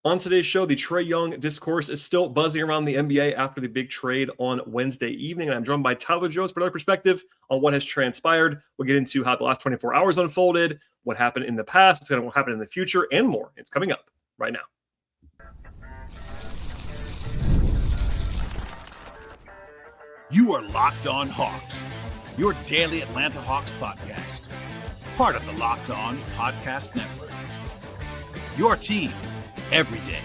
On today's show, the Trae Young discourse is still buzzing around the NBA after the big trade on Wednesday evening, and I'm joined by Tyler Jones for another perspective on what has transpired. We'll get into how the last 24 hours unfolded, what happened in the past, what's going to happen in the future, and more. It's coming up right now. You are Locked On Hawks, your daily Atlanta Hawks podcast, part of the Locked On Podcast Network. Your team every day.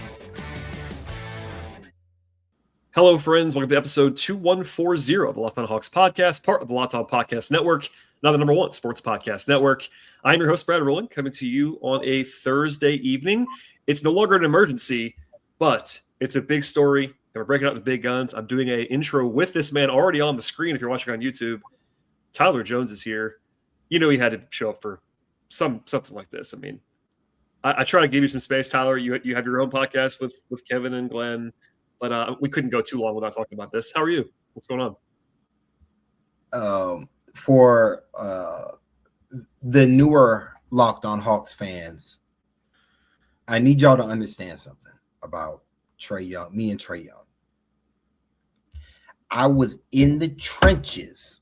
Hello, friends. Welcome to episode 2140 of the Locked On Hawks podcast, part of the Locked On Podcast Network, now the number one sports podcast network. I'm your host, Brad Rowland, coming to you on a Thursday evening. It's no longer an emergency, but it's a big story, and we're breaking out the big guns. I'm doing an intro with this man already on the screen if you're watching on YouTube. Tyler Jones is here. You know he had to show up for something like this. I mean, I try to give you some space, Tyler. You have your own podcast with Kevin and Glenn, but we couldn't go too long without talking about this. How are you? What's going on? For the newer Locked On Hawks fans, I need y'all to understand something about Trae Young, me and Trae Young. I was in the trenches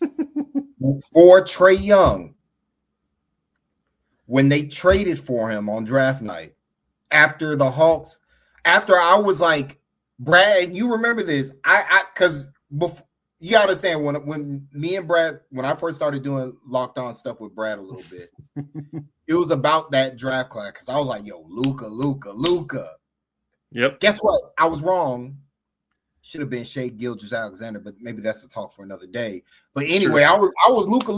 before Trae Young when they traded for him on draft night. After I was like, Brad, you remember this? Because before, you gotta understand when me and Brad, when I first started doing Locked On stuff with Brad a little bit, it was about that draft class. Because I was like, yo, Luka. Yep. Guess what? I was wrong. Should have been Shai Gilgeous-Alexander, but maybe that's a talk for another day. But anyway, I was Luka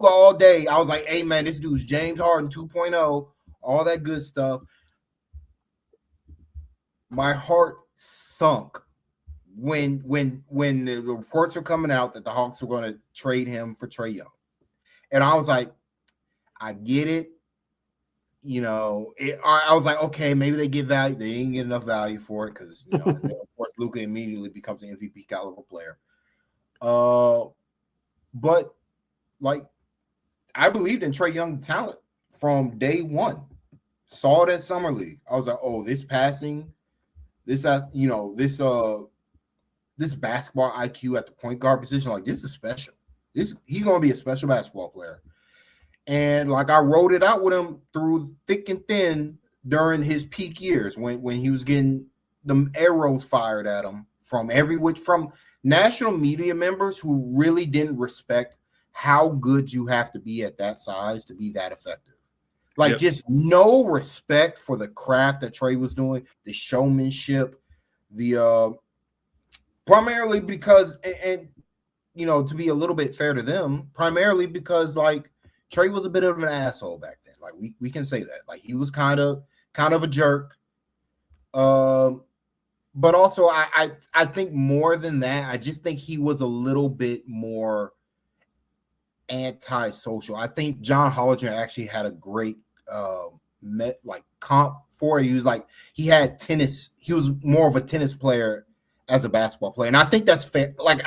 all day. I was like, hey man, this dude's James Harden 2.0, all that good stuff. My heart sunk when the reports were coming out that the Hawks were going to trade him for Trae Young. And I was like, I get it. You know, I was like, okay, maybe they get value. They didn't get enough value for it because, you know, and then of course, Luka immediately becomes an MVP caliber player. But like, I believed in Trae Young talent from day one. Saw it at Summer League. I was like, oh, this passing, this basketball IQ at the point guard position, like this is special. He's gonna be a special basketball player. And like I wrote it out with him through thick and thin during his peak years when he was getting the arrows fired at him from from national media members who really didn't respect how good you have to be at that size to be that effective. Like yep. Just no respect for the craft that Trey was doing, the showmanship, the primarily because and you know, to be a little bit fair to them, primarily because like Trey was a bit of an asshole back then. Like we can say that. Like he was kind of a jerk. But also I think more than that, I just think he was a little bit more antisocial. I think John Hollinger actually had a great comp for it. He was like he had tennis. He was more of a tennis player as a basketball player. And I think that's fair. Like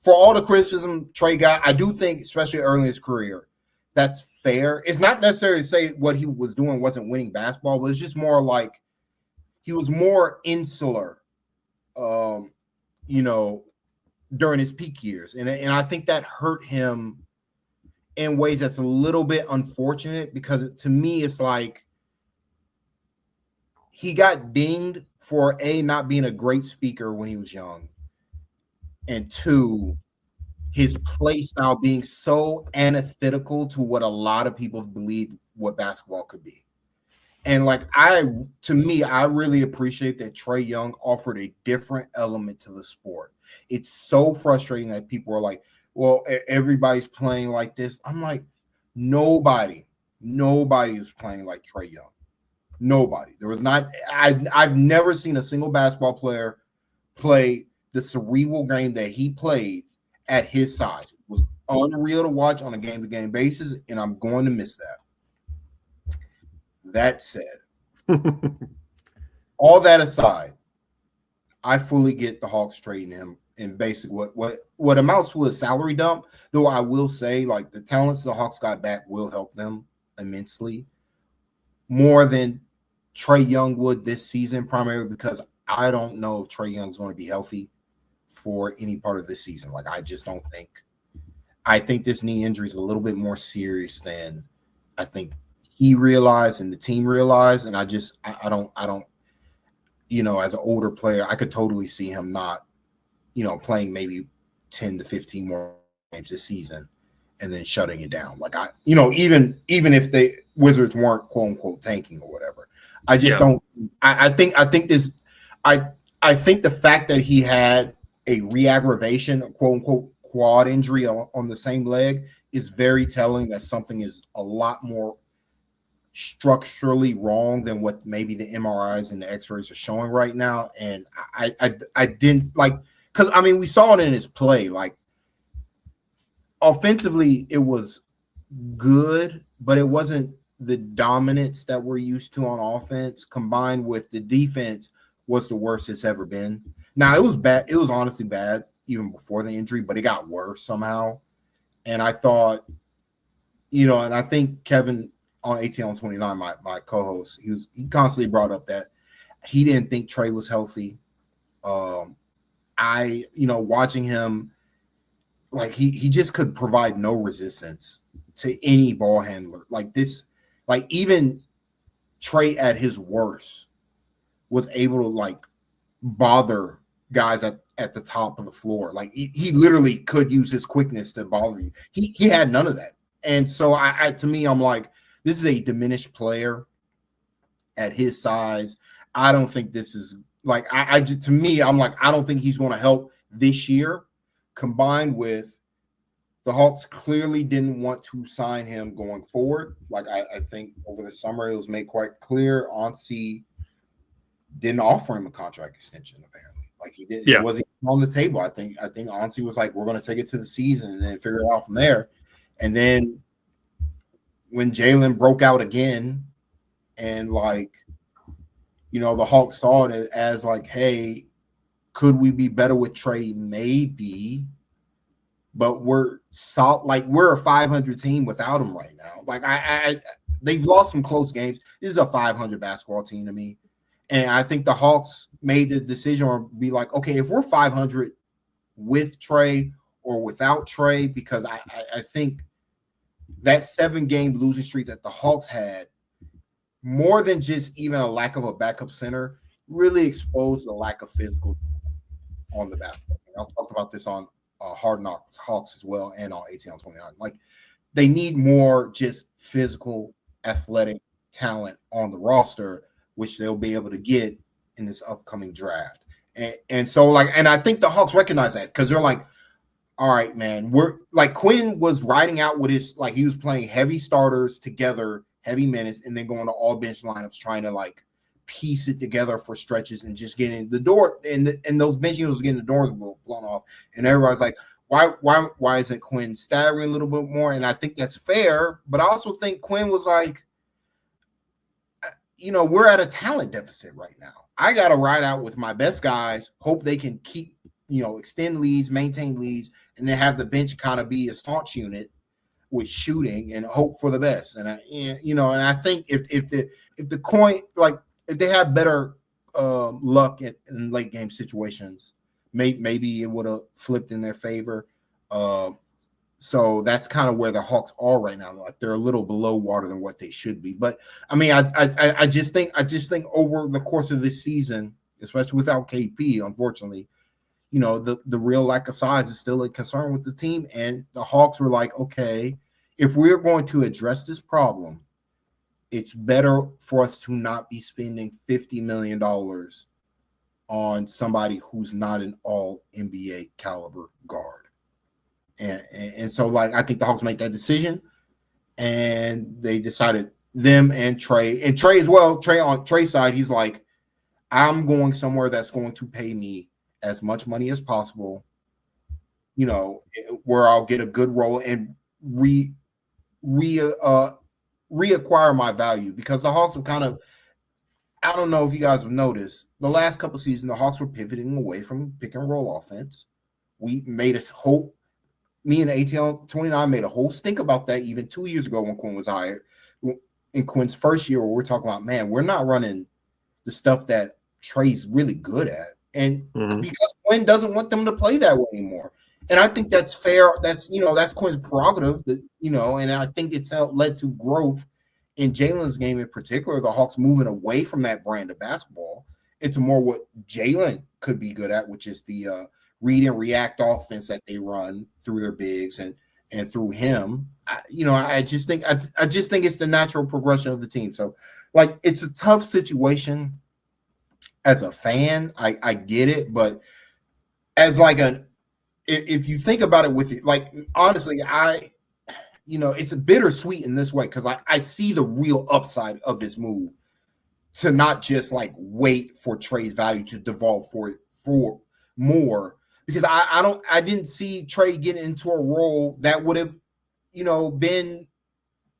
for all the criticism Trey got, I do think, especially early in his career, that's fair. It's not necessarily to say what he was doing wasn't winning basketball, but it's just more like he was more insular, you know, during his peak years. And I think that hurt him in ways that's a little bit unfortunate because to me, it's like he got dinged for not being a great speaker when he was young. And two, his play style being so antithetical to what a lot of people believe what basketball could be. And like I really appreciate that Trae Young offered a different element to the sport. It's so frustrating that people are like, well, everybody's playing like this. I'm like, nobody is playing like Trae Young. Nobody. There was not. I've never seen a single basketball player play the cerebral game that he played at his size. It was unreal to watch on a game-to-game basis, and I'm going to miss that. That said, all that aside, I fully get the Hawks trading him in basically what amounts to a salary dump, though I will say, like, the talents the Hawks got back will help them immensely, more than Trae Young would this season, primarily because I don't know if Trae Young's going to be healthy for any part of this season. Like, I just don't think. I think this knee injury is a little bit more serious than I think he realized and the team realized. And I don't, as an older player, I could totally see him not, playing maybe 10 to 15 more games this season and then shutting it down. Like, even if the Wizards weren't quote unquote tanking or whatever, I just don't. I think the fact that he had a re-aggravation, a quote unquote quad injury on the same leg is very telling that something is a lot more structurally wrong than what maybe the MRIs and the X-rays are showing right now. And I didn't like, because we saw it in his play. Like, offensively, it was good, but it wasn't the dominance that we're used to on offense. Combined with the defense was the worst it's ever been. Now, it was bad. It was honestly bad even before the injury, but it got worse somehow. And I thought, and I think Kevin on ATL on 29, my co-host, he constantly brought up that he didn't think Trey was healthy. Watching him, like, he just could provide no resistance to any ball handler. Like this, like, even Trey at his worst was able to, like, bother guys at the top of the floor. Like, he literally could use his quickness to bother you. He had none of that. And so to me, I'm like, this is a diminished player at his size. I don't think this is like, to me, I'm like, I don't think he's going to help this year, combined with the Hawks clearly didn't want to sign him going forward. Like, I think over the summer, it was made quite clear Ansi didn't offer him a contract extension, apparently. Like, he didn't. Yeah. It wasn't on the table. I think Ansi was like, we're going to take it to the season and then figure it out from there. And then when Jalen broke out again, and, like, the Hawks saw it as like, hey, could we be better with Trey? Maybe, but we're a 500 team without him right now. Like, they've lost some close games. This is a 500 basketball team to me. And I think the Hawks made the decision or be like, okay, if we're 500 with Trey or without Trey, because I think that 7-game losing streak that the Hawks had, more than just even a lack of a backup center, really exposed the lack of physical on the basketball team. I'll talk about this on Hard Knocks Hawks as well and on ATL 29. Like, they need more just physical, athletic talent on the roster, which they'll be able to get in this upcoming draft. And so, like, and I think the Hawks recognize that, because they're like, all right, man, we're like, Quinn was riding out with his, like, he was playing heavy starters together, heavy minutes, and then going to all bench lineups, trying to, like, piece it together for stretches and just getting the door. And those bench units was getting the doors blown off. And everybody's like, why isn't Quinn staggering a little bit more? And I think that's fair. But I also think Quinn was like, we're at a talent deficit right now. I got to ride out with my best guys, hope they can keep, extend leads, maintain leads, and then have the bench kind of be a staunch unit with shooting and hope for the best. And I think if the coin, like, if they had better luck in late game situations, maybe it would have flipped in their favor. So that's kind of where the Hawks are right now. Like, they're a little below water than what they should be. But I just think over the course of this season, especially without KP, unfortunately, the real lack of size is still a concern with the team. And the Hawks were like, okay, if we're going to address this problem, it's better for us to not be spending $50 million on somebody who's not an all NBA caliber guard. And so, like, I think the Hawks made that decision, and they decided them and Trey as well. Trey, on Trey's side, he's like, I'm going somewhere that's going to pay me as much money as possible, where I'll get a good role and reacquire my value, because the Hawks were kind of, I don't know if you guys have noticed, the last couple of seasons, the Hawks were pivoting away from pick and roll offense. We made us hope. Me and ATL 29 made a whole stink about that even 2 years ago when Quinn was hired. in Quinn's first year where we're talking about, man, we're not running the stuff that Trey's really good at. And because Quinn doesn't want them to play that way anymore. And I think that's fair. That's Quinn's prerogative, that, and I think it's led to growth in Jalen's game in particular, the Hawks moving away from that brand of basketball into more what Jalen could be good at, which is the read and react offense that they run through their bigs and through him. I just think it's the natural progression of the team. So, like, it's a tough situation as a fan. I get it, but as like if you think about it with it, like, honestly, it's a bittersweet in this way, because I see the real upside of this move to not just like wait for Trey's value to devolve for more, because I didn't see Trey get into a role that would have, been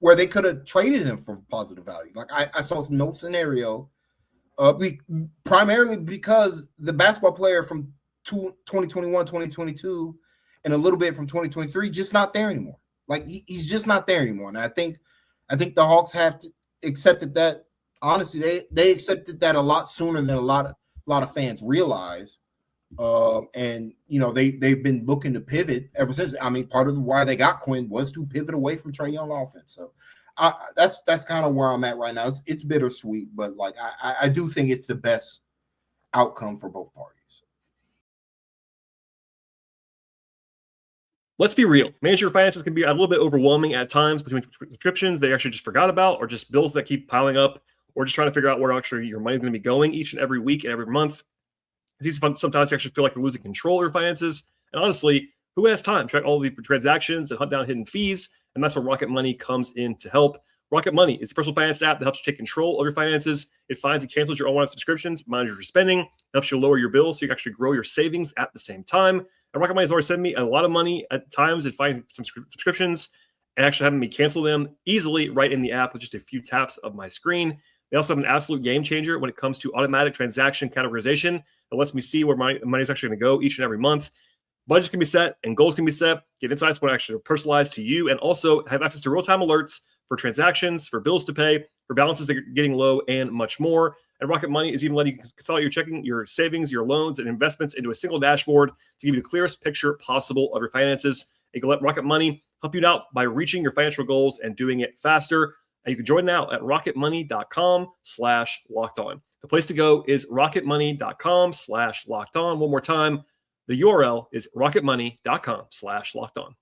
where they could have traded him for positive value. Like, I saw no scenario, primarily because the basketball player from 2021, 2022, and a little bit from 2023 just not there anymore. Like, he's just not there anymore. And I think the Hawks have to accepted that. Honestly, they accepted that a lot sooner than a lot of fans realize. And they've been looking to pivot ever since. I mean, part of why they got Quinn was to pivot away from Trae Young offense. So that's kind of where I'm at right now. It's bittersweet, but like I do think it's the best outcome for both parties. Let's be real. Managing your finances can be a little bit overwhelming at times, between subscriptions they actually just forgot about, or just bills that keep piling up, or just trying to figure out where actually your money's going to be going each and every week and every month. It's easy sometimes to actually feel like you're losing control of your finances. And honestly, who has time to track all the transactions and hunt down hidden fees? And that's where Rocket Money comes in to help. Rocket Money is a personal finance app that helps you take control of your finances. It finds and cancels your unwanted subscriptions, monitors your spending, helps you lower your bills so you can actually grow your savings at the same time. And Rocket Money has already saved me a lot of money at times in finding some subscriptions and actually having me cancel them easily right in the app with just a few taps of my screen. They also have an absolute game changer when it comes to automatic transaction categorization that lets me see where my money is actually going to go each and every month. Budgets can be set and goals can be set. Get insights when actually personalized to you, and also have access to real-time alerts for transactions, for bills to pay, for balances that are getting low, and much more. And Rocket Money is even letting you consolidate your checking, your savings, your loans, and investments into a single dashboard to give you the clearest picture possible of your finances. You can let Rocket Money help you out by reaching your financial goals and doing it faster. And you can join now at rocketmoney.com/lockedon. The place to go is rocketmoney.com/lockedon. One more time, the URL is rocketmoney.com/lockedon.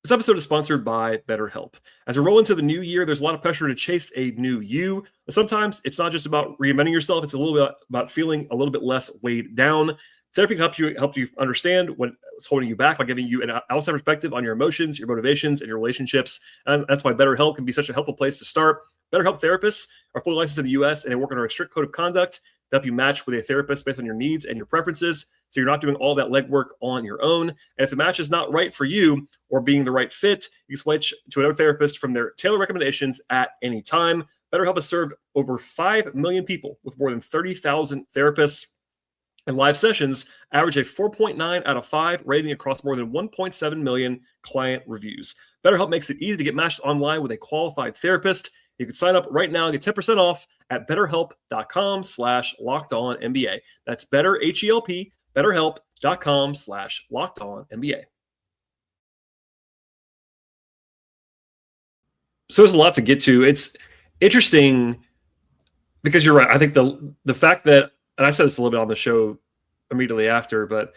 This episode is sponsored by Betterhelp. As we roll into the new year, there's a lot of pressure to chase a new you. But sometimes it's not just about reinventing yourself. It's a little bit about feeling a little bit less weighed down. Therapy can help you understand what's holding you back by giving you an outside perspective on your emotions, your motivations, and your relationships. And that's why BetterHelp can be such a helpful place to start. BetterHelp therapists are fully licensed in the U.S. and they work under a strict code of conduct to help you match with a therapist based on your needs and your preferences, so you're not doing all that legwork on your own. And if the match is not right for you or being the right fit, you can switch to another therapist from their tailored recommendations at any time. BetterHelp has served over 5 million people with more than 30,000 therapists. And live sessions average a 4.9 out of 5 rating across more than 1.7 million client reviews. BetterHelp makes it easy to get matched online with a qualified therapist. You can sign up right now and get 10% off at betterhelp.com/lockedonnba. That's BetterHelp, betterhelp.com/lockedonnba. So there's a lot to get to. It's interesting because you're right. I think the fact that, and I said this a little bit on the show immediately after, but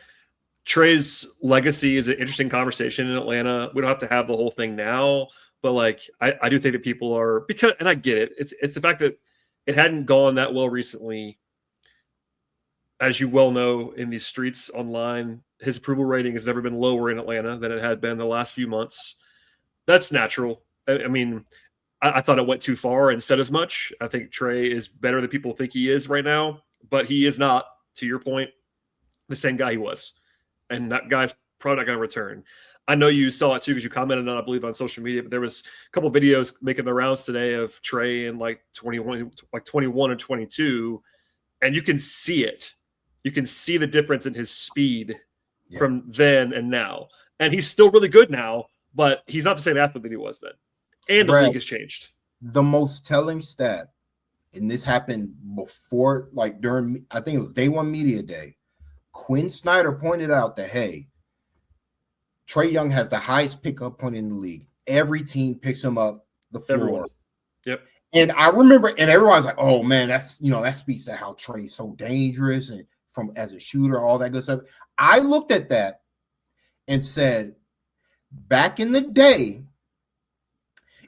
Trey's legacy is an interesting conversation in Atlanta. We don't have to have the whole thing now, but like I do think that people are, because, and I get it. It's the fact that it hadn't gone that well recently. As you well know, in these streets online, his approval rating has never been lower in Atlanta than it had been the last few months. That's natural. I mean, I thought it went too far and said as much. I think Trey is better than people think he is right now, but he is not, to your point, the same guy he was. And that guy's probably not going to return. I know you saw it too because you commented on it, I believe, on social media, but there was a couple of videos making the rounds today of Trey in like 21 and 22, and you can see it. You can see the difference in his speed from then and now. And he's still really good now, but he's not the same athlete that he was then. And the Brad, league has changed. the most telling stat, and this happened before, like during, I think it was day one media day. Quinn Snyder pointed out that, hey, Trae Young has the highest pickup point in the league. Every team picks him up the floor. Everyone. Yep. And I remember, and everyone's like, oh man, that's, that speaks to how Trae's so dangerous and from as a shooter, all that good stuff. I looked at that and said, back in the day,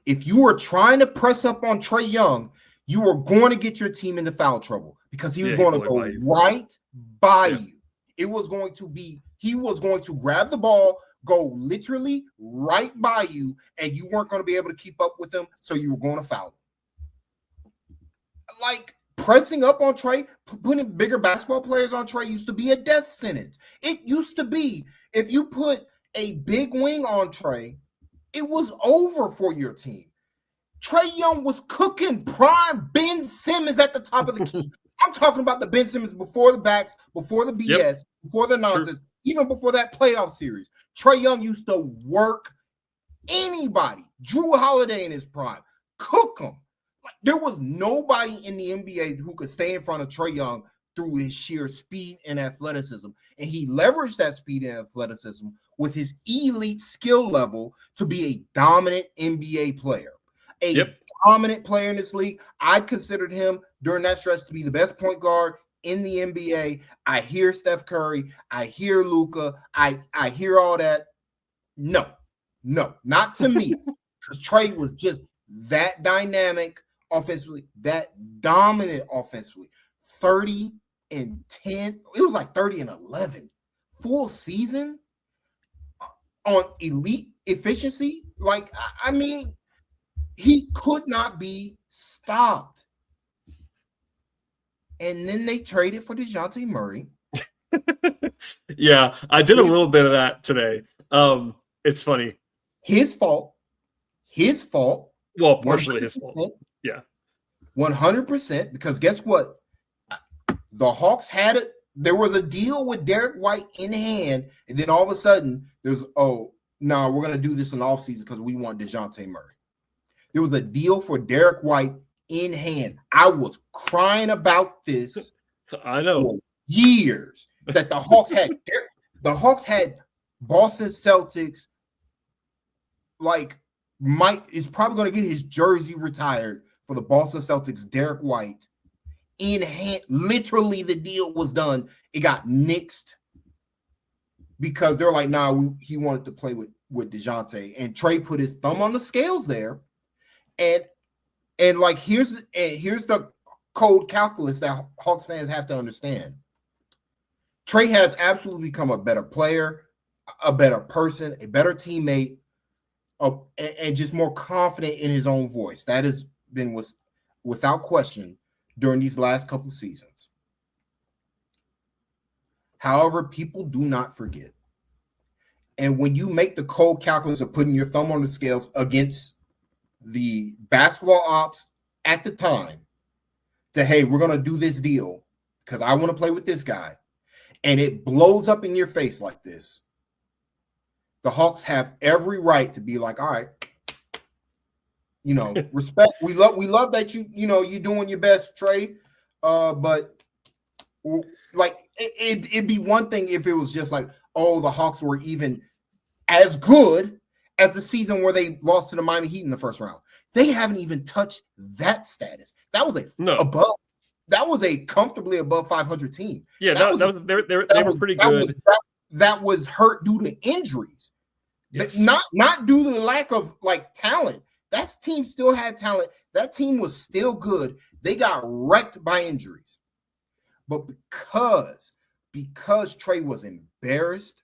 if you were trying to press up on Trae Young, you were going to get your team into foul trouble because he was going to go right by you. It was going to be, he was going to grab the ball, go literally right by you, and you weren't going to be able to keep up with him, so you were going to foul him. Like, pressing up on Trae, putting bigger basketball players on Trae used to be a death sentence. It used to be, if you put a big wing on Trae, it was over for your team. Trae Young was cooking prime Ben Simmons at the top of the key. I'm talking about the Ben Simmons before the backs, before the BS, before the nonsense, even before that playoff series. Trae Young used to work anybody. Drew Holiday in his prime, cook him. Like, there was nobody in the NBA who could stay in front of Trae Young through his sheer speed and athleticism. And he leveraged that speed and athleticism with his elite skill level to be a dominant NBA player. Dominant player in this league. I considered him during that stretch to be the best point guard in the NBA. I hear Steph Curry. I hear Luka. I hear all that. No, not to me. Because Trae was just that dynamic offensively, that dominant offensively. 30 and 10. It was like 30 and 11. Full season on elite efficiency. Like, I mean, he could not be stopped. And then they traded for DeJounte Murray. Yeah, I did a little bit of that today. It's funny. His fault. Well, partially his fault. Yeah. 100%. Because guess what? The Hawks had it. There was a deal with Derek White in hand. And then all of a sudden, there's, we're going to do this in the offseason because we want DeJounte Murray. There was a deal for Derek White in hand. I was crying about this. I know. For years that the Hawks had. The Hawks had Boston Celtics. Like, Mike is probably going to get his jersey retired for the Boston Celtics. Derek White in hand. Literally, the deal was done. It got nixed because they're like, nah, he wanted to play with DeJounte, and Trae put his thumb on the scales there. And like here's the code calculus that Hawks fans have to understand. Trae has absolutely become a better player, a better person, a better teammate, and just more confident in his own voice. That has been without question during these last couple seasons. However, people do not forget. And when you make the cold calculus of putting your thumb on the scales against the basketball ops at the time to, hey, we're going to do this deal because I want to play with this guy, and it blows up in your face like this, the Hawks have every right to be like, all right, respect. We love that you're doing your best, Trae. But like it'd be one thing if it was just like, oh, the Hawks were even as good as the season where they lost to the Miami Heat in the first round. They haven't even touched that status. That was That was a comfortably above 500 team. Yeah, they were pretty good. That was hurt due to injuries, not due to the lack of like talent. That team still had talent. That team was still good. They got wrecked by injuries, but because Trae was embarrassed.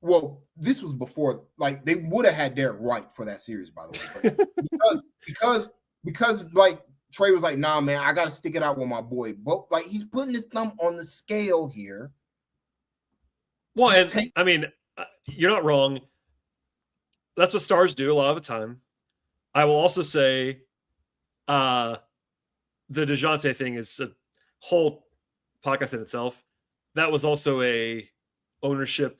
Well, this was before, like, they would have had Derek White for that series, by the way. But because like Trae was like, nah, man, I got to stick it out with my boy. But like, he's putting his thumb on the scale here. Well, and I mean, you're not wrong. That's what stars do a lot of the time. I will also say the DeJounte thing is a whole podcast in itself. That was also a ownership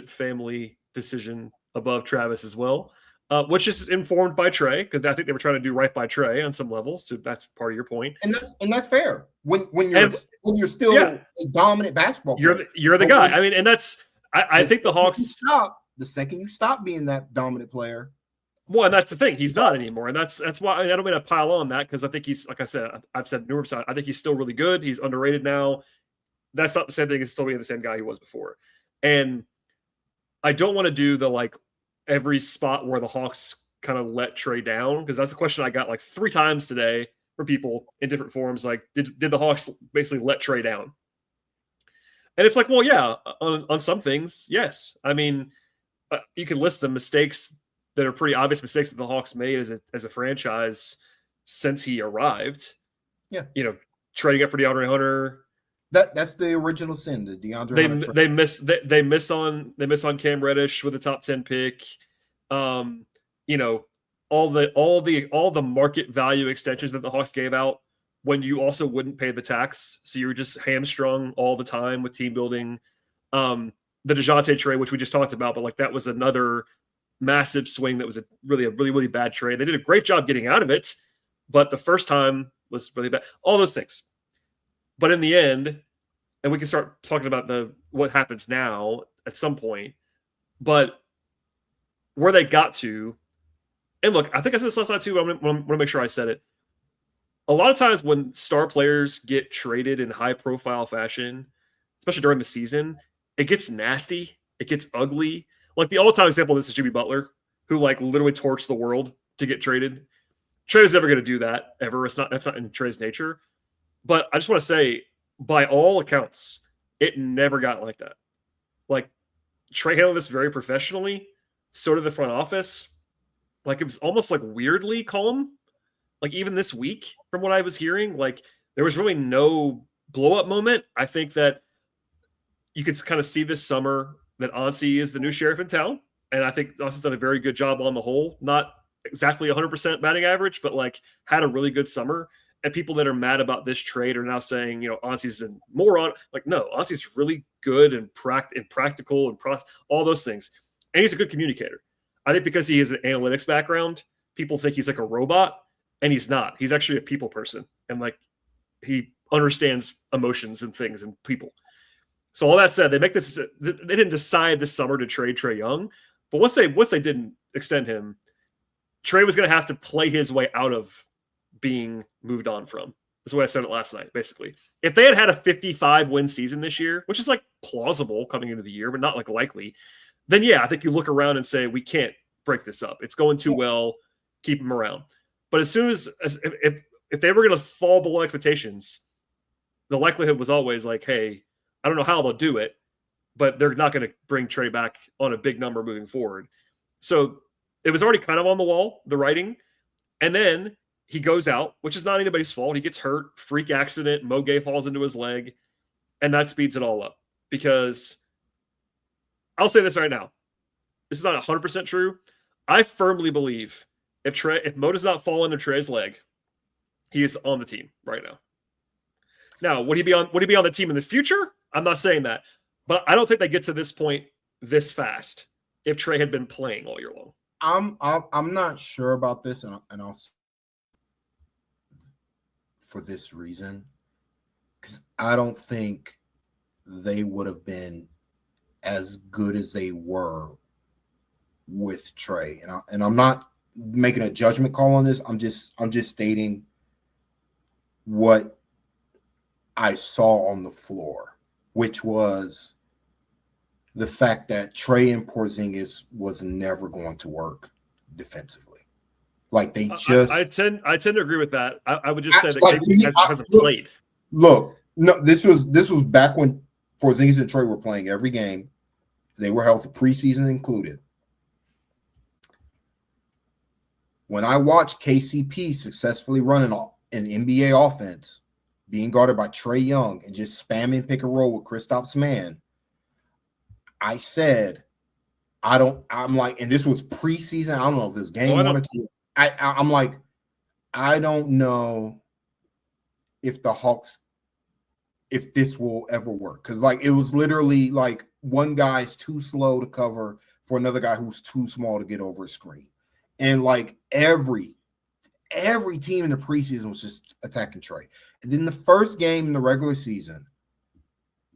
family decision above Travis as well. which is informed by Trey, because I think they were trying to do right by Trey on some levels. So that's part of your point. And that's fair. When you're still a dominant basketball player. You're the guy. I mean, and that's I think the Hawks the second you stop being that dominant player. Well, and that's the thing. He's not anymore. And that's why I don't mean to pile on that, because I think he's, like I said, I've said numerous times, I think he's still really good. He's underrated now. That's not the same thing as still being the same guy he was before. And I don't want to do the like every spot where the Hawks kind of let Trey down, because that's a question I got like 3 times today from people in different forums. Like, did the Hawks basically let Trey down? And it's like, well, yeah, on some things, yes. I mean, you can list the mistakes that are pretty obvious mistakes that the Hawks made as a franchise since he arrived. Yeah. Trading up for DeAndre Hunter. That's the original sin, the DeAndre Hunter. They miss on Cam Reddish with a top 10 pick. All the market value extensions that the Hawks gave out when you also wouldn't pay the tax. So you were just hamstrung all the time with team building. The DeJounte trade, which we just talked about, but like that was another massive swing that was a really bad trade. They did a great job getting out of it, but the first time was really bad. All those things. But in the end, and we can start talking about what happens now at some point, but where they got to, and look, I think I said this last night too, but I want to make sure I said it. A lot of times when star players get traded in high-profile fashion, especially during the season, it gets nasty. It gets ugly. Like the all-time example of this is Jimmy Butler, who like literally torched the world to get traded. Trey's never going to do that ever. That's not in Trey's nature. But I just want to say, by all accounts, it never got like that. Like Trey handled this very professionally. So did the front office. Like it was almost like weirdly calm. Like even this week, from what I was hearing, like there was really no blow-up moment. I think that you could kind of see this summer that Ansi is the new sheriff in town. And I think Ansi's done a very good job on the whole. Not exactly 100% batting average, but like had a really good summer. And people that are mad about this trade are now saying, Ansi's a moron. Like, no, Ansi's really good and practical and all those things. And he's a good communicator. I think because he has an analytics background, people think he's like a robot, and he's not. He's actually a people person. And like he understands emotions and things and people. So all that said, they didn't decide this summer to trade Trae Young, but once they didn't extend him, Trey was going to have to play his way out of being moved on from. That's the way I said it last night, basically. If they had a 55-win season this year, which is like plausible coming into the year, but not like likely, then yeah, I think you look around and say, we can't break this up. It's going too well. Keep him around. But as soon as if they were going to fall below expectations, the likelihood was always like, hey, I don't know how they'll do it, but they're not going to bring Trey back on a big number moving forward. So it was already kind of on the wall, the writing. And then he goes out, which is not anybody's fault. He gets hurt, freak accident, Mo Gay falls into his leg, and that speeds it all up. Because I'll say this right now. This is not 100% true. I firmly believe if Mo does not fall into Trey's leg, he is on the team right now. Now, would he be on the team in the future? I'm not saying that. But I don't think they get to this point this fast if Trey had been playing all year long. I'm not sure about this, and I'll for this reason, because I don't think they would have been as good as they were with Trey. And I'm not making a judgment call on this. I'm just stating what I saw on the floor, which was the fact that Trey and Porzingis was never going to work defensively. Like they just, I tend to agree with that. I would just say that KP hasn't played. Look, no, this was back when Porzingis and Trey were playing every game. They were healthy, preseason included. When I watched KCP successfully running an NBA offense, being guarded by Trae Young and just spamming pick and roll with Kristaps Mann, I said, I'm like, and this was preseason. I don't know if this game 1 or 2. I'm like, I don't know if the Hawks, if this will ever work. Because like it was literally like one guy's too slow to cover for another guy who's too small to get over a screen. And like every team in the preseason was just attacking Trey. And then the first game in the regular season,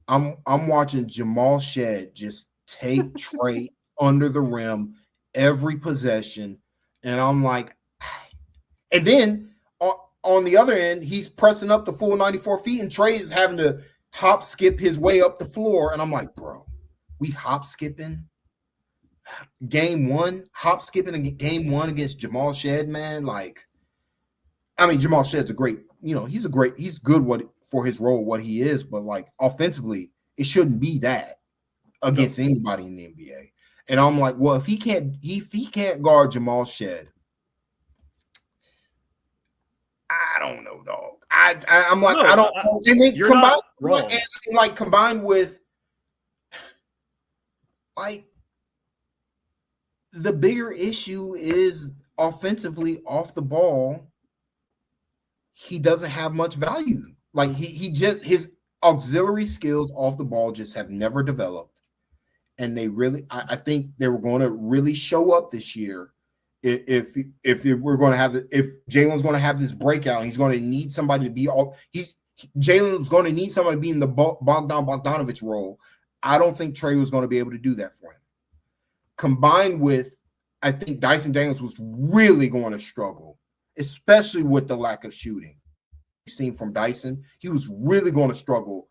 I'm watching Jamal Shed just take Trey under the rim every possession. And I'm like, and then on the other end, he's pressing up the full 94 feet, and Trey is having to hop skip his way up the floor. And I'm like, bro, we hop skipping game one against Jamal Shed, man. Like, I mean, Jamal Shed's a great, he's good for his role, what he is, but like offensively, it shouldn't be that against anybody in the NBA. And I'm like, well, if he can't guard Jamal Shed, I don't know, dog. I'm like, I don't know. And then combined with like the bigger issue is offensively off the ball, he doesn't have much value. Like he just, his auxiliary skills off the ball just have never developed. And they really, I think they were going to really show up this year. If we're going to have, if Jalen's going to have this breakout, he's going to need somebody to be Jalen's going to need somebody to be in the Bogdanovich role. I don't think Trey was going to be able to do that for him. Combined with, I think Dyson Daniels was really going to struggle, especially with the lack of shooting you've seen from Dyson. He was really going to struggle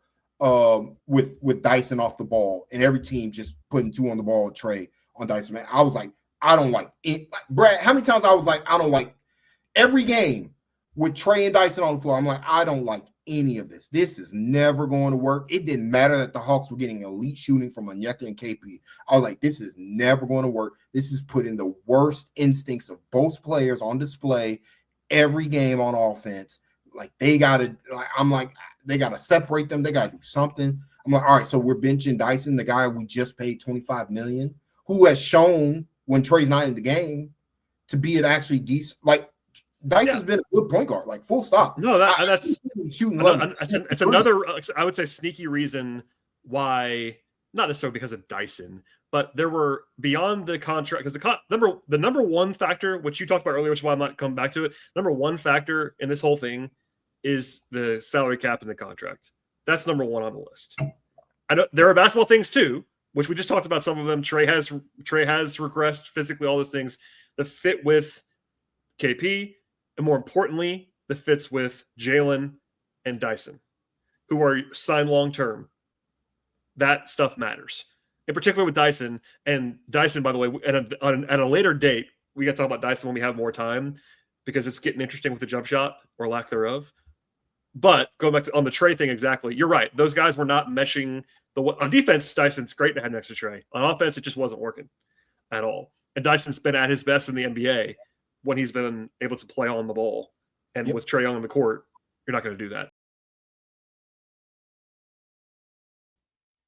with Dyson off the ball, and every team just putting two on the ball with Trey on Dyson. Man, I was like, I don't like it. Brad, how many times I was like, I don't like every game with Trey and Dyson on the floor. I'm like, I don't like any of this. This is never going to work. It didn't matter that the Hawks were getting elite shooting from Onyeka and KP. I was like, this is never going to work. This is putting the worst instincts of both players on display every game on offense. Like they got to, I'm like, they got to separate them. They got to do something. I'm like, all right, so we're benching Dyson, the guy we just paid $25 million, who has shown when Trey's not in the game to be an actually decent, like Dyson's been a good point guard, like full stop. No, that's shooting. It's another, I would say, sneaky reason why, not necessarily because of Dyson, but there were beyond the contract, because the number one factor, which you talked about earlier, which is why I'm not coming back to it. Number one factor in this whole thing is the salary cap and the contract. That's number one on the list. I know there are basketball things too, which we just talked about some of them. Trey has regressed physically, all those things. The fit with KP, and more importantly, the fits with Jalen and Dyson, who are signed long-term. That stuff matters. In particular with Dyson. And Dyson, by the way, at a later date, we got to talk about Dyson when we have more time, because it's getting interesting with the jump shot or lack thereof. But going back to on the Trey thing, exactly, you're right. Those guys were not meshing. On defense, Dyson's great to have next to Trey. On offense, it just wasn't working at all. And Dyson's been at his best in the NBA when he's been able to play on the ball. And with Trae Young on the court, you're not going to do that.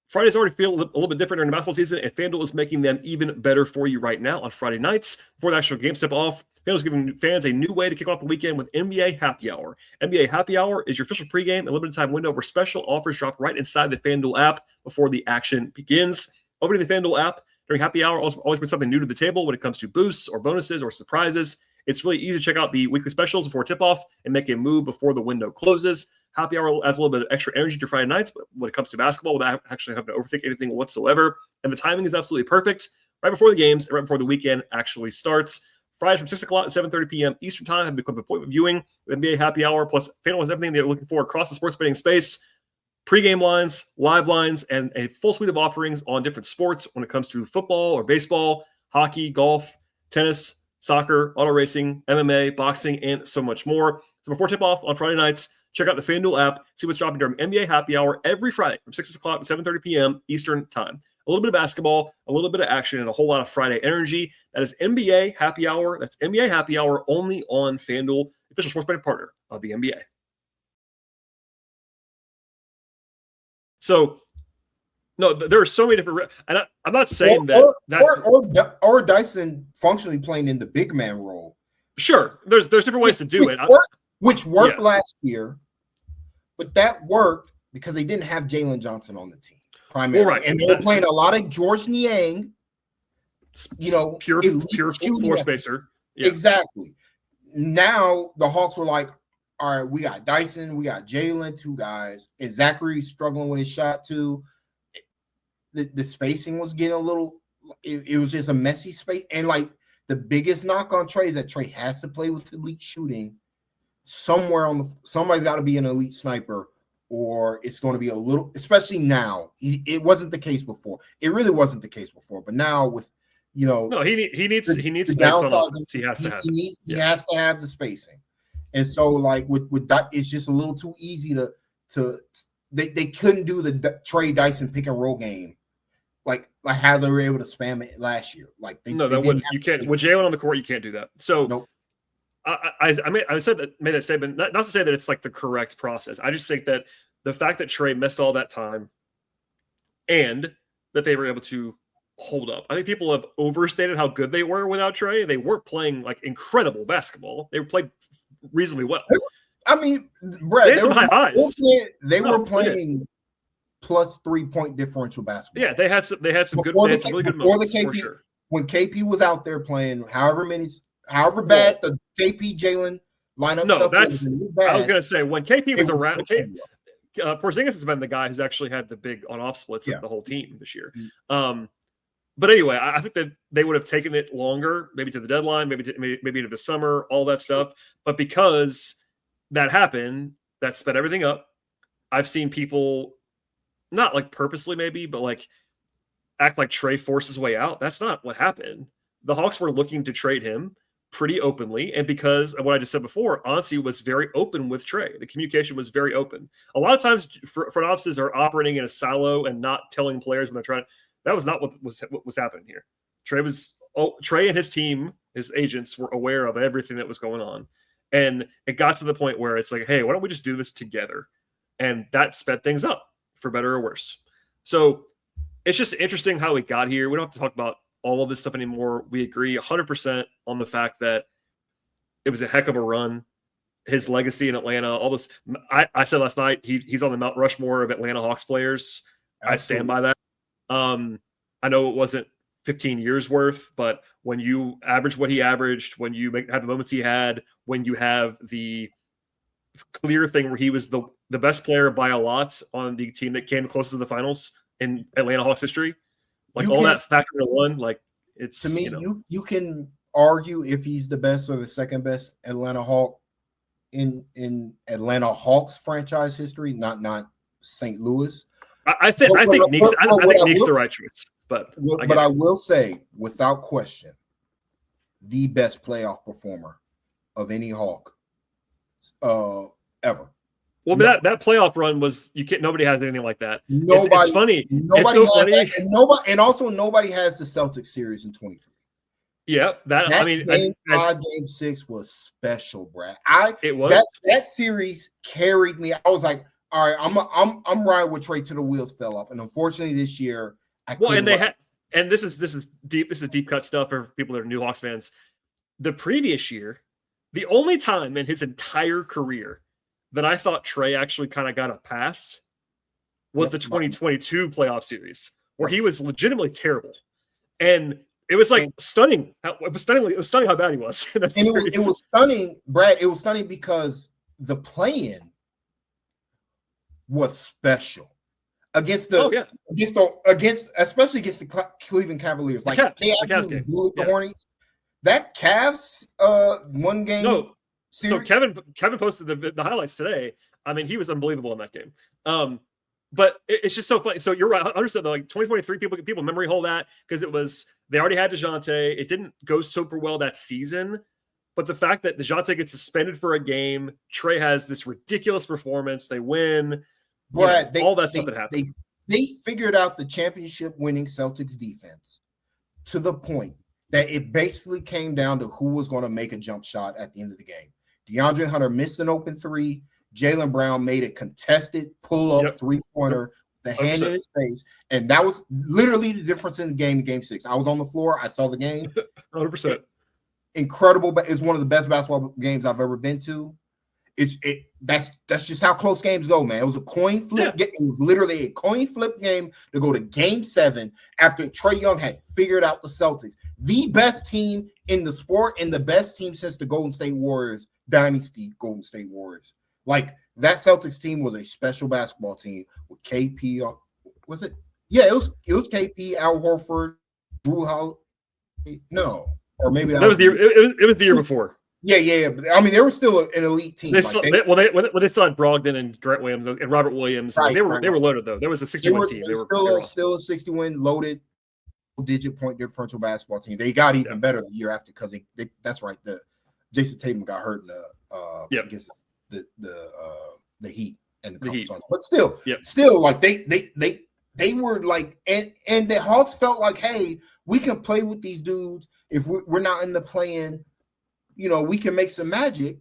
Fridays already feel a little bit different during the basketball season, and FanDuel is making them even better for you right now on Friday nights. Before the actual game step off, FanDuel is giving fans a new way to kick off the weekend with NBA Happy Hour. NBA Happy Hour is your official pregame and limited time window where special offers drop right inside the FanDuel app before the action begins. Opening the FanDuel app during Happy Hour always brings something new to the table when it comes to boosts or bonuses or surprises. It's really easy to check out the weekly specials before tip-off and make a move before the window closes. Happy Hour adds a little bit of extra energy to Friday nights, but when it comes to basketball, without actually having to overthink anything whatsoever. And the timing is absolutely perfect. Right before the games and right before the weekend actually starts. Fridays from 6 o'clock to 7:30 p.m. Eastern Time have become appointment viewing with NBA Happy Hour, plus FanDuel has everything they're looking for across the sports betting space. Pre-game lines, live lines, and a full suite of offerings on different sports when it comes to football or baseball, hockey, golf, tennis, soccer, auto racing, MMA, boxing, and so much more. So before tip-off on Friday nights, check out the FanDuel app, see what's dropping during NBA Happy Hour every Friday from 6 o'clock to 7:30 p.m. Eastern Time. A little bit of basketball, a little bit of action, and a whole lot of Friday energy. That is NBA Happy Hour. That's NBA Happy Hour only on FanDuel, official sports betting partner of the NBA. So, no, there are so many different. And I'm not saying or Dyson functionally playing in the big man role. Sure, there's different ways to do it. Which worked last year, but that worked because they didn't have Jalen Johnson on the team primarily, right. And they were playing a lot of George Niang. Pure floor spacer. Exactly. Now the Hawks were like, all right, we got Dyson, we got Jalen, 2 guys, and Zachary's struggling with his shot too. The spacing was getting a little. It was just a messy space, and like the biggest knock on Trey is that Trey has to play with elite shooting. Somebody's got to be an elite sniper, or it's going to be a little. Especially now, it wasn't the case before. It really wasn't the case before, but now with no, he needs space on offense. He has to have. He has to have the spacing, and so like with that, it's just a little too easy to. They couldn't do the Trey Dyson pick and roll game. Like how they were able to spam it last year. Like you can't with Jalen on the court, you can't do that. So nope. I made that statement not to say that it's like the correct process. I just think that the fact that Trey missed all that time and that they were able to hold up. I think people have overstated how good they were without Trey. They weren't playing like incredible basketball. They played reasonably well. I mean, Brad, they had some high highs. They were playing plus 3-point differential basketball. Yeah, they had some really good moments for sure. When KP was out there playing however bad the KP Jalen lineup was bad. I was going to say when KP was around. Porzingis has been the guy who's actually had the big on-off splits of the whole team this year. But anyway, I think that they would have taken it longer, maybe to the deadline, maybe into the summer, all that stuff. But because that happened, that sped everything up. I've seen people not like purposely maybe, but like act like Trey forced his way out. That's not what happened. The Hawks were looking to trade him pretty openly. And because of what I just said before, Ansi was very open with Trey. The communication was very open. A lot of times front offices are operating in a silo and not telling players when they're trying. That was not what was happening here. Trey and his team, his agents were aware of everything that was going on. And it got to the point where it's like, hey, why don't we just do this together? And that sped things up for better or worse. So it's just interesting how we got here. We don't have to talk about all of this stuff anymore. We agree 100% on the fact that it was a heck of a run. His legacy in Atlanta, all this. I said last night, he's on the Mount Rushmore of Atlanta Hawks players. Absolutely. I stand by that. I know it wasn't 15 years worth, but when you average what he averaged, when you have the moments he had, when you have the clear thing where he was the best player by a lot on the team that came close to the finals in Atlanta Hawks history, like that factor in one, like it's to me, you can argue if he's the best or the second best Atlanta Hawk in Atlanta Hawks franchise history, not St. Louis. I think Nick's the right choice, but I will say without question, the best playoff performer of any Hawk ever. Well, that playoff run was nobody has anything like that. It's funny. Nobody it's so funny. That, and also nobody has the Celtics series in 23. Yeah, game 6 was special, Brad. It was that series carried me. I was like, all right, I'm riding with Trey till the wheels fell off, and unfortunately this year, this is deep. This is deep cut stuff for people that are new Hawks fans. The previous year, the only time in his entire career that I thought Trey actually kind of got a pass was the 2022 playoff series, where he was legitimately terrible, and it was like stunning. It was stunning how bad he was. It was stunning, Brad. It was stunning because the play-in was special against especially against the Cleveland Cavaliers. Like they actually blew the Hornets. That Cavs one game. No, series. So Kevin posted the highlights today. I mean, he was unbelievable in that game. But it's just so funny. So you're right. I understand that, like 2023, people memory hold that because they already had DeJounte. It didn't go super well that season. But the fact that DeJounte gets suspended for a game, Trey has this ridiculous performance. They win. Brad, all that stuff that happened. They figured out the championship-winning Celtics defense to the point that it basically came down to who was going to make a jump shot at the end of the game. DeAndre Hunter missed an open three. Jaylen Brown made a contested pull-up three-pointer, the hand in his face, and that was literally the difference in the game 6. I was on the floor. I saw the game. 100%. Incredible, but it's one of the best basketball games I've ever been to. That's just how close games go, man. It was a coin flip. Yeah. It was literally a coin flip game to go to Game 7 after Trae Young had figured out the Celtics, the best team in the sport and the best team since the Golden State Warriors dynasty. Golden State Warriors, like that Celtics team was a special basketball team with KP. Was it? Yeah, it was KP, Al Horford, Drew Holiday. No, or maybe that was the year before. Yeah. I mean, they were still an elite team. They still had Brogdon and Grant Williams and Robert Williams. Right, they were loaded though. There was a 60-win team. They were still a 60-win loaded digit point differential basketball team. They got even better the year after because they that's right. The Jason Tatum got hurt in the against the Heat and the Heat. But still like they were like and the Hawks felt like, hey, we can play with these dudes if we're not in the play-in. We can make some magic,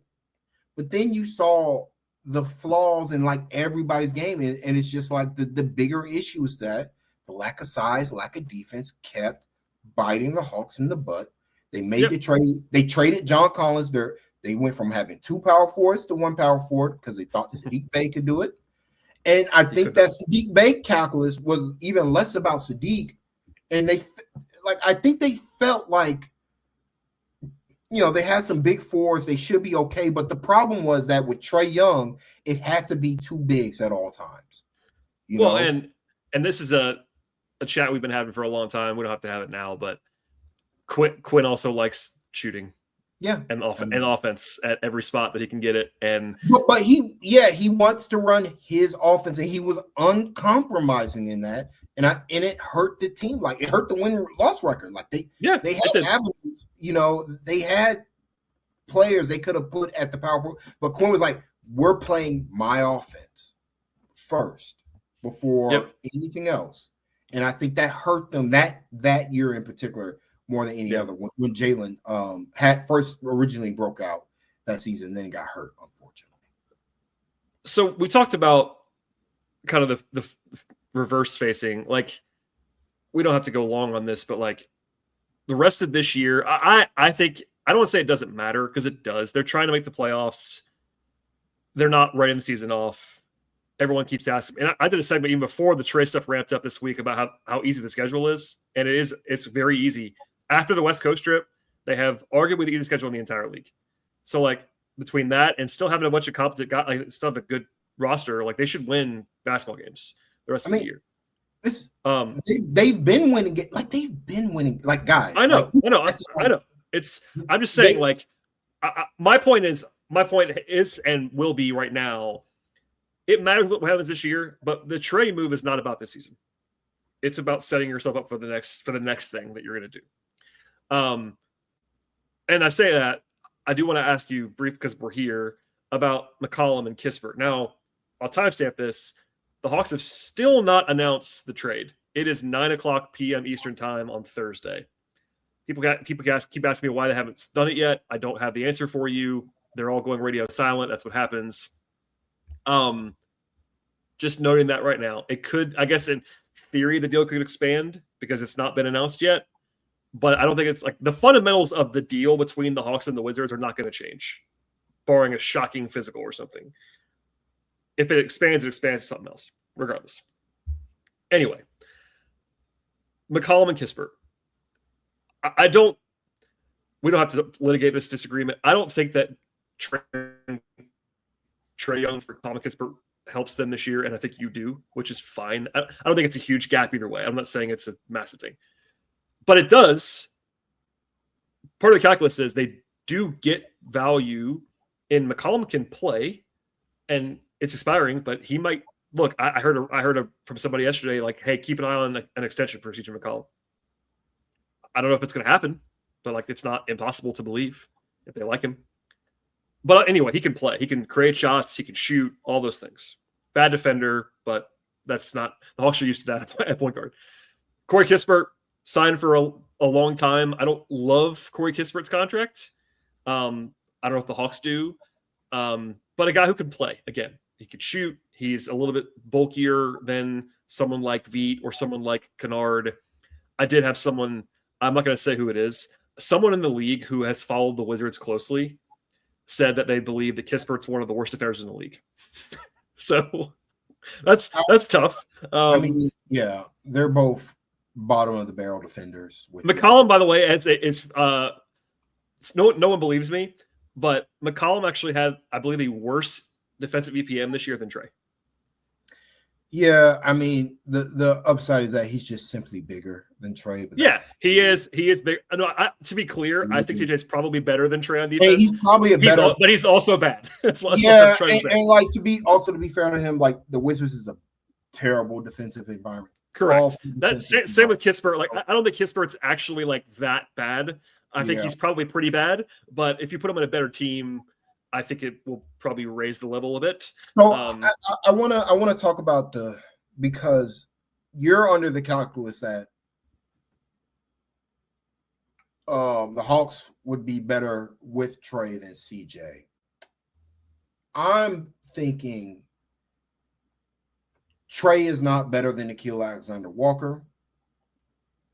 but then you saw the flaws in like everybody's game, and it's just like the bigger issue is that the lack of size, lack of defense kept biting the Hawks in the butt. They made the trade. They traded John Collins. They went from having 2 power forwards to 1 power forward because they thought Sadiq Bey could do it. And I think that Sadiq Bey calculus was even less about Sadiq, and I think they felt like, they had some big fours. They should be okay. But the problem was that with Trae Young, it had to be 2 bigs at all times. And this is a chat we've been having for a long time. We don't have to have it now, but Quinn also likes shooting. Yeah. And offense at every spot that he can get it. But he wants to run his offense, and he was uncompromising in that. And it hurt the team. Like it hurt the win-loss record. Like they had avenues. They had players they could have put at the power forward. But Quinn was like, we're playing my offense first before anything else. And I think that hurt them that year in particular more than any other when Jalen had first originally broke out that season, then got hurt, unfortunately. So we talked about kind of the reverse facing. Like, we don't have to go long on this, but like the rest of this year, I think I don't want to say it doesn't matter because it does. They're trying to make the playoffs. They're not writing the season off. Everyone keeps asking. And I did a segment even before the Trey stuff ramped up this week about how easy the schedule is. And it's very easy. After the West Coast trip, they have arguably the easiest schedule in the entire league. So like between that and still having a bunch of competent guys, like still have a good roster, like they should win basketball games the rest of the year. They've been winning. They've been winning. Like guys, I know. I'm just saying. My point is, and will be right now. It matters what happens this year, but the Trey move is not about this season. It's about setting yourself up for the next thing that you're going to do. And I say that I do want to ask you brief because we're here about McCollum and Kispert. Now, I'll timestamp this. The Hawks have still not announced the trade. It is 9:00 p.m. Eastern time on Thursday. People keep asking me why they haven't done it yet. I don't have the answer for you. They're all going radio silent. That's what happens. Just noting that right now. It could, I guess, in theory, the deal could expand because it's not been announced yet. But I don't think it's like the fundamentals of the deal between the Hawks and the Wizards are not going to change, barring a shocking physical or something. If it expands to something else, regardless. Anyway, McCollum and Kispert. We don't have to litigate this disagreement. I don't think that Trae Young for McCollum and Kispert helps them this year, and I think you do, which is fine. I don't think it's a huge gap either way. I'm not saying it's a massive thing. But it does. Part of the calculus is they do get value in McCollum can play, and it's expiring, but he might look. I heard from somebody yesterday, like, hey, keep an eye on an extension for CJ McCollum. I don't know if it's going to happen, but like it's not impossible to believe if they like him. But anyway, he can play. He can create shots. He can shoot. All those things. Bad defender, but that's not the Hawks are used to that at point guard. Corey Kispert signed for a long time. I don't love Corey Kispert's contract. I don't know if the Hawks do, but a guy who can play. Again, he can shoot. He's a little bit bulkier than someone like Veet or someone like Kennard. I did have someone. I'm not going to say who it is. Someone in the league who has followed the Wizards closely said that they believe that Kispert's one of the worst defenders in the league. So that's tough. I mean, yeah, they're both bottom of the barrel defenders. McCollum, by the way, is no one believes me, but McCollum actually had, I believe, a worse defensive EPM this year than Trey. Yeah, I mean, the upside is that he's just simply bigger than Trey. But yeah, he is big. No, to be clear, I think CJ's probably better than Trey on defense. And he's probably but he's also bad. That's yeah, and like to be fair to him, like the Wizards is a terrible defensive environment. Correct. Same with Kispert. Like I don't think Kispert's actually like that bad. I think he's probably pretty bad. But if you put him on a better team, I think it will probably raise the level a bit. So I want to talk about because you're under the calculus that the Hawks would be better with Trey than CJ. I'm thinking Trey is not better than Nickeil Alexander-Walker.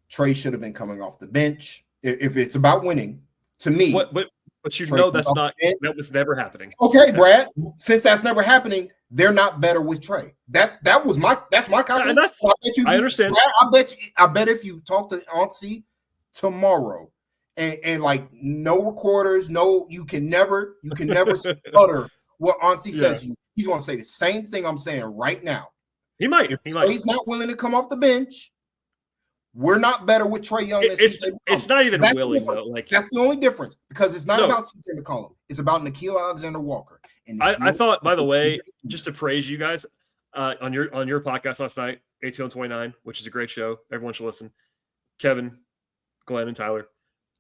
Trey should have been coming off the bench. If it's about winning, to me. But you know that was never happening. Okay, Brad. Since that's never happening, they're not better with Trey. That's my calculation. I understand. Brad, I bet if you talk to Auntie tomorrow, and like no recorders, you can never stutter what Auntie says. He's going to say the same thing I'm saying right now. He might. He's not willing to come off the bench. We're not better with Trae Young. It's not even willing though. Like that's the only difference because it's not about CJ McCollum. It's about Nickeil Alexander-Walker. And I thought, by the way, just to praise you guys on your podcast last night, ATL 29, which is a great show. Everyone should listen. Kevin, Glenn, and Tyler.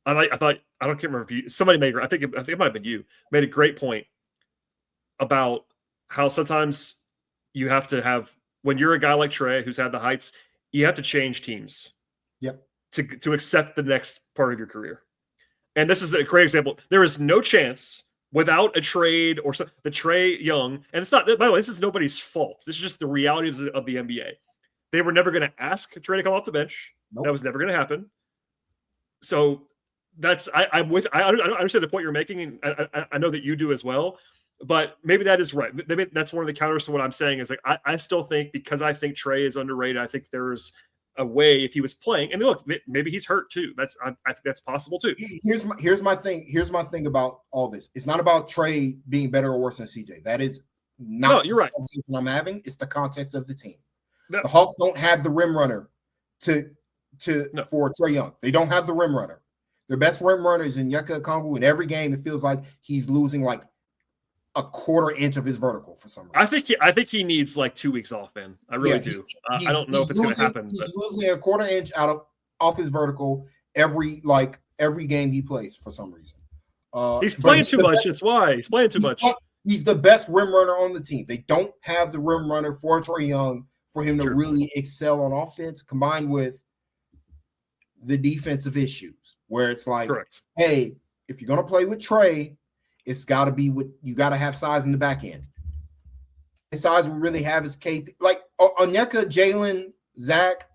I thought I can't remember if somebody made. I think it might have been you made a great point about how sometimes you have to have when you're a guy like Trey who's had the heights, you have to change teams. Yep. To accept the next part of your career. And this is a great example. There is no chance without a trade or the Trae Young, and it's not, by the way, this is nobody's fault. This is just the reality of the NBA. They were never going to ask Trey to come off the bench. Nope. That was never going to happen. So that's, I understand the point you're making, and I know that you do as well, but maybe that is right. Maybe that's one of the counters to what I'm saying is like, I still think because I think Trey is underrated, I think there's a way if he was playing, and look, maybe he's hurt too. I think that's possible too. Here's my thing. Here's my thing about all this. It's not about Trey being better or worse than CJ. That is not. No, you're right. I'm having. It's the context of the team. The Hawks don't have the rim runner for Trae Young. They don't have the rim runner. Their best rim runner is in Onyeka Okongwu. In every game, it feels like he's losing like a quarter inch of his vertical for some reason. I think he needs like 2 weeks off, man. I really do. I don't know if it's going to happen. He's losing a quarter inch off his vertical every game he plays for some reason. He's playing too much. That's why he's playing too much. He's the best rim runner on the team. They don't have the rim runner for Trae Young for him to really excel on offense, combined with the defensive issues, where it's like, hey, if you're going to play with Trey, it's got to be you got to have size in the back end. The size we really have is KP. Like Onyeka, Jalen, Zach,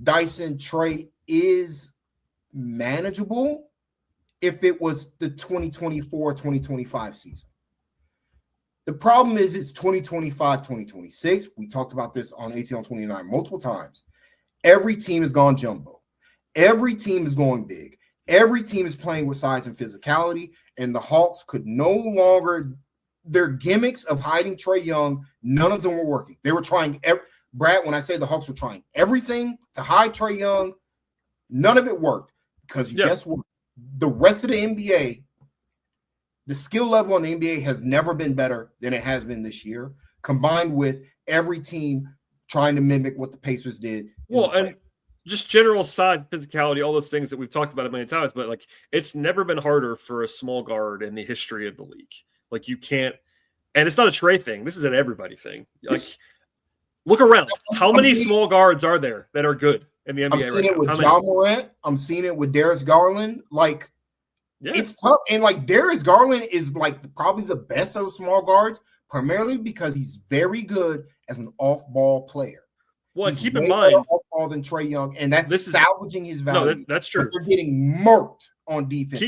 Dyson, Trey is manageable if it was the 2024-2025 season. The problem is it's 2025-2026. We talked about this on ATL 29 multiple times. Every team has gone jumbo. Every team is going big. Every team is playing with size and physicality, and the Hawks could no longer – their gimmicks of hiding Trae Young, none of them were working. They were trying – Brad, when I say the Hawks were trying everything to hide Trae Young, none of it worked because guess what? The rest of the NBA, the skill level in the NBA has never been better than it has been this year, combined with every team trying to mimic what the Pacers did. Well, and just general size, physicality, all those things that we've talked about a million times, but like it's never been harder for a small guard in the history of the league. Like you can't, and it's not a Trey thing. This is an everybody thing. Like look around. How many small guards are there that are good in the NBA? I'm seeing it with John Morant. I'm seeing it with Darius Garland. Like it's tough. And like Darius Garland is like probably the best of the small guards, primarily because he's very good as an off-ball player. Well, keep in mind, off-ball than Trae Young, and that's salvaging his value. No, that's true. But they're getting murked on defense.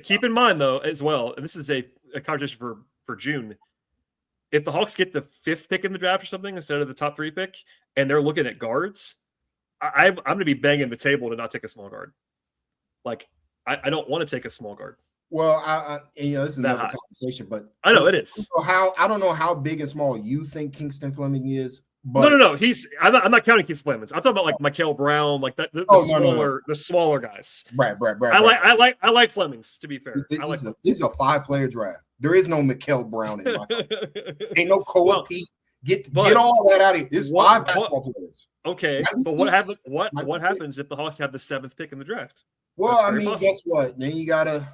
Keep in mind though as well, and this is a conversation for June. If the Hawks get the 5th pick in the draft or something instead of the top 3 pick, and they're looking at guards, I'm going to be banging the table to not take a small guard. Like I don't want to take a small guard. Well, this is another conversation, but I know it is. I don't know how big and small you think Kingston Fleming is. But no. I'm not counting Kingston Fleming. I'm talking about like Mikael Brown, like the smaller guys. Right. I like Flemings, to be fair. This is a 5-player draft. There is no Mikael Brown in my ain't no Koa Pete. Get all that out of here. It's 5 basketball players. Okay, but what happens if the Hawks have the 7th pick in the draft? Well, I mean, possible. Guess what? Then you gotta.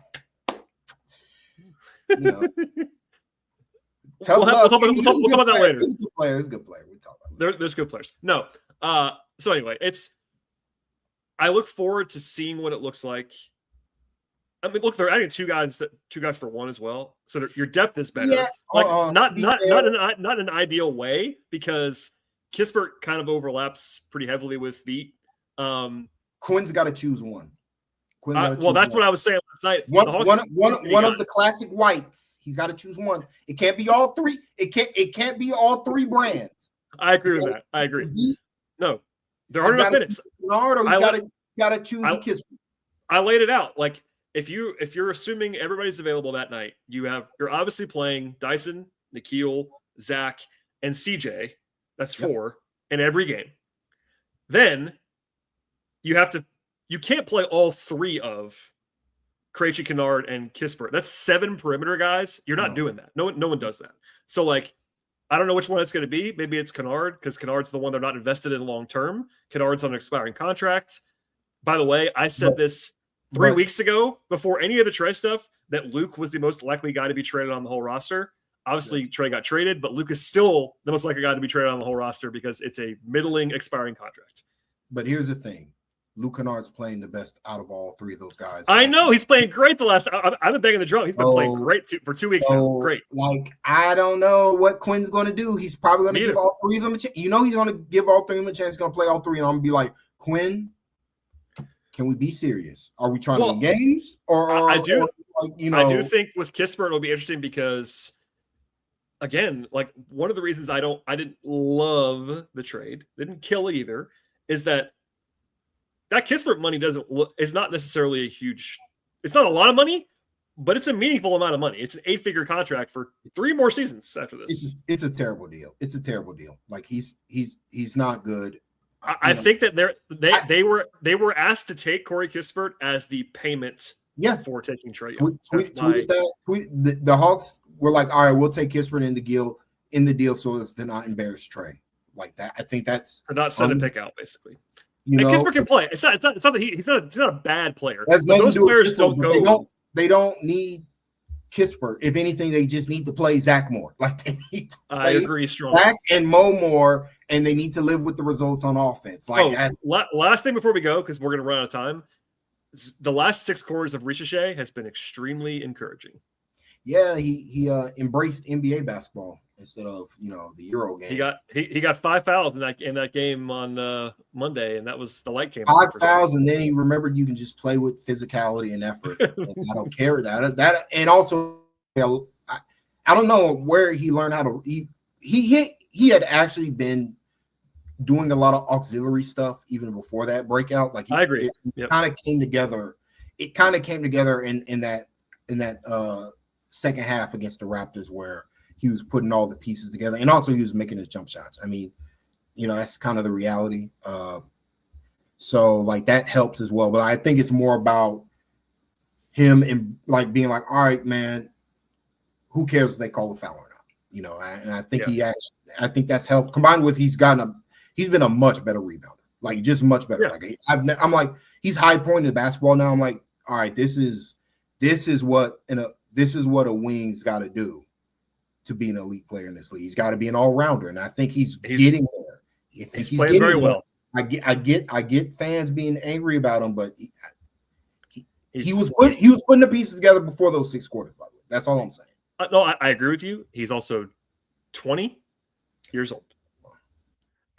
We'll talk about that later. He's a good player. We talk about that. There's good players. No. So anyway, I look forward to seeing what it looks like. I mean, look, they're adding two guys for one as well. So your depth is better. Yeah, not in an ideal way because Kispert kind of overlaps pretty heavily with Veet. Quinn's got to choose one. That's what I was saying last night. One of the classic whites. He's got to choose one. It can't be all three. It can't be all 3 brands. I agree with that. I agree. No, there aren't enough minutes. Got to choose Kispert. I laid it out. Like if you're assuming everybody's available that night, you're obviously playing Dyson, Nikhil, Zach, and CJ. That's 4 in every game. Then you can't play all 3 of Krejci, Kennard, and Kispert. That's 7 perimeter guys. You're not doing that. No one does that. So, like, I don't know which one it's going to be. Maybe it's Kennard because Kennard's the one they're not invested in long term. Kennard's on an expiring contract. By the way, I said this 3 weeks ago before any of the Trey stuff that Luke was the most likely guy to be traded on the whole roster. Obviously, Trey got traded, but Luke is still the most likely guy to be traded on the whole roster because it's a middling expiring contract. But here's the thing. Luke Kennard's playing the best out of all 3 of those guys. I know he's playing great the last. I've been banging the drum. He's been playing great for 2 weeks now. Great. Like I don't know what Quinn's going to do. He's probably going to give all 3 of them a chance. He's going to give all 3 of them a chance. He's going to play all 3, and I'm going to be like, Quinn, can we be serious? Are we trying to win games? I do think with Kispert it'll be interesting because, again, like one of the reasons I didn't love the trade, didn't kill it either, is that Kispert money is not necessarily it's not a lot of money, but it's a meaningful amount of money. It's an 8-figure contract for 3 more seasons after this. It's a terrible deal. It's a terrible deal. Like he's not good. I think that they were asked to take Corey Kispert as the payment for taking Trae Young. The Hawks were like, all right, we'll take Kispert in the deal so as to not embarrass Trey. Like that. I think that's to not send a pick out, basically. And Kispert can play. It's not that he's not a bad player. Those players don't go. They don't need Kispert. If anything, they just need to play Zach more. Like they need to play I agree strongly. Zach and Mo more, and they need to live with the results on offense. Like last thing before we go, because we're going to run out of time. The last 6 quarters of Ricochet has been extremely encouraging. Yeah, he embraced NBA basketball instead of the Euro game. He got 5 fouls in that game on Monday, and that was the light came. 5 fouls, and then he remembered you can just play with physicality and effort. And I don't care that. And also, I don't know where he learned how to. He had actually been doing a lot of auxiliary stuff even before that breakout. Like I agree. It kind of came together. It kind of came together in that second half against the Raptors where he was putting all the pieces together, and also he was making his jump shots. I mean, that's kind of the reality. So like that helps as well. But I think it's more about him and like being like, all right, man, who cares if they call a foul or not? And I think I think that's helped combined with he's been a much better rebounder, like just much better. Yeah. Like I'm like he's high pointing the basketball now. I'm like, all right, this is what a wing's got to do to be an elite player in this league. He's got to be an all-rounder, and I think he's getting there. He's playing very well. I get fans being angry about him, but he was putting the pieces together before those 6 quarters. By the way, that's all I'm saying. No, I agree with you. He's also 20 years old.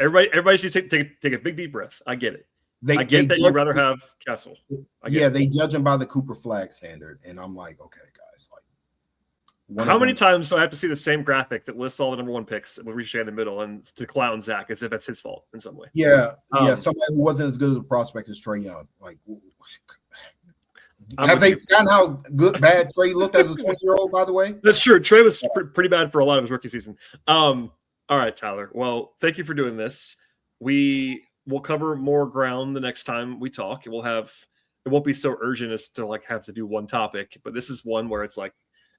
Everybody should take a big deep breath. I get it. They, I get that judge, you'd rather have Kessel. They judge him by the Cooper Flag standard, and I'm like, okay, guys, like, how many times do I have to see the same graphic that lists all the number one picks with Ricochet in the middle and to clown Zach as if that's his fault in some way? Yeah, somebody who wasn't as good as a prospect as Trae Young. Like, have they forgotten how bad Trey looked as a 20-year-old? By the way, that's true. Trey was pretty bad for a lot of his rookie season. All right, Tyler. Well, thank you for doing this. We will cover more ground the next time we talk. It won't be so urgent as to like have to do one topic, but this is one where it's like,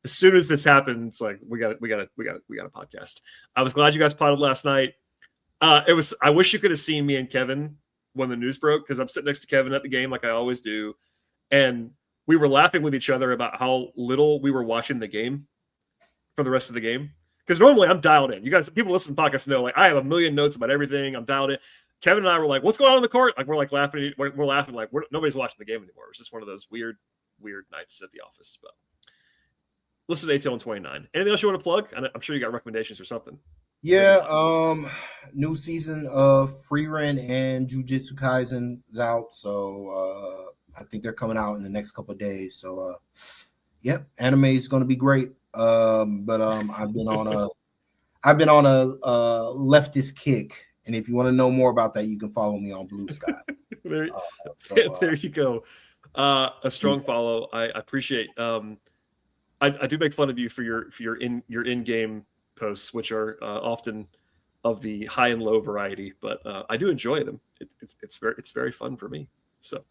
as soon as this happens, like we got a podcast. I was glad you guys potted last night. I wish you could have seen me and Kevin when the news broke, because I'm sitting next to Kevin at the game like I always do. And we were laughing with each other about how little we were watching the game for the rest of the game. Because normally I'm dialed in. You guys, people listen to podcasts know, like, I have a million notes about everything. I'm dialed in. Kevin and I were like, what's going on in the court? Like, we're like laughing. We're laughing like nobody's watching the game anymore. It's just one of those weird nights at the office. But listen to ATL on 29. Anything else you want to plug? I'm sure you got recommendations or something. Yeah, new season of Free Rent and Jujutsu Kaisen is out. So I think they're coming out in the next couple of days. So anime is going to be great. But I've been on a leftist kick, and if you want to know more about that, you can follow me on Blue Sky. there you go. A strong follow. I appreciate. I do make fun of you for your in-game posts, which are often of the high and low variety, but I do enjoy them. It's very fun for me. So,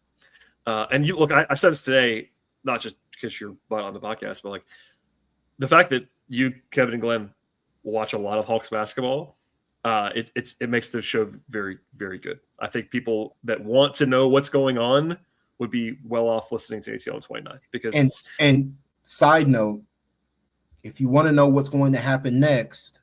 and you look, I said this today, not just because you're on the podcast, but like the fact that you, Kevin, and Glenn watch a lot of Hawks basketball, it makes the show very, very good. I think people that want to know what's going on would be well off listening to ATL 29 because and side note, if you want to know what's going to happen next,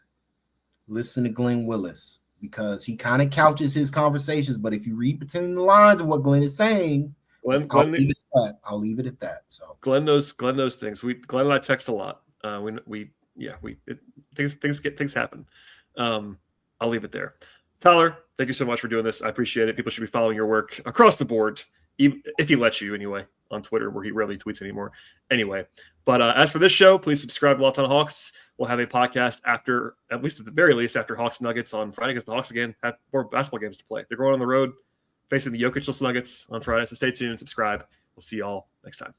listen to Glenn Willis, because he kind of couches his conversations. But if you read between the lines of what Glenn is saying, I'll leave it at that. So Glenn knows things. Glenn and I text a lot. Things happen. I'll leave it there. Tyler, thank you so much for doing this. I appreciate it. People should be following your work across the board, even if he lets you anyway, on Twitter, where he rarely tweets anymore. Anyway, but as for this show, please subscribe to Locked On Hawks. We'll have a podcast after, at least at the very least, after Hawks Nuggets on Friday, because the Hawks again have more basketball games to play. They're going on the road facing the Jokic-less Nuggets on Friday. So stay tuned, subscribe. We'll see y'all next time.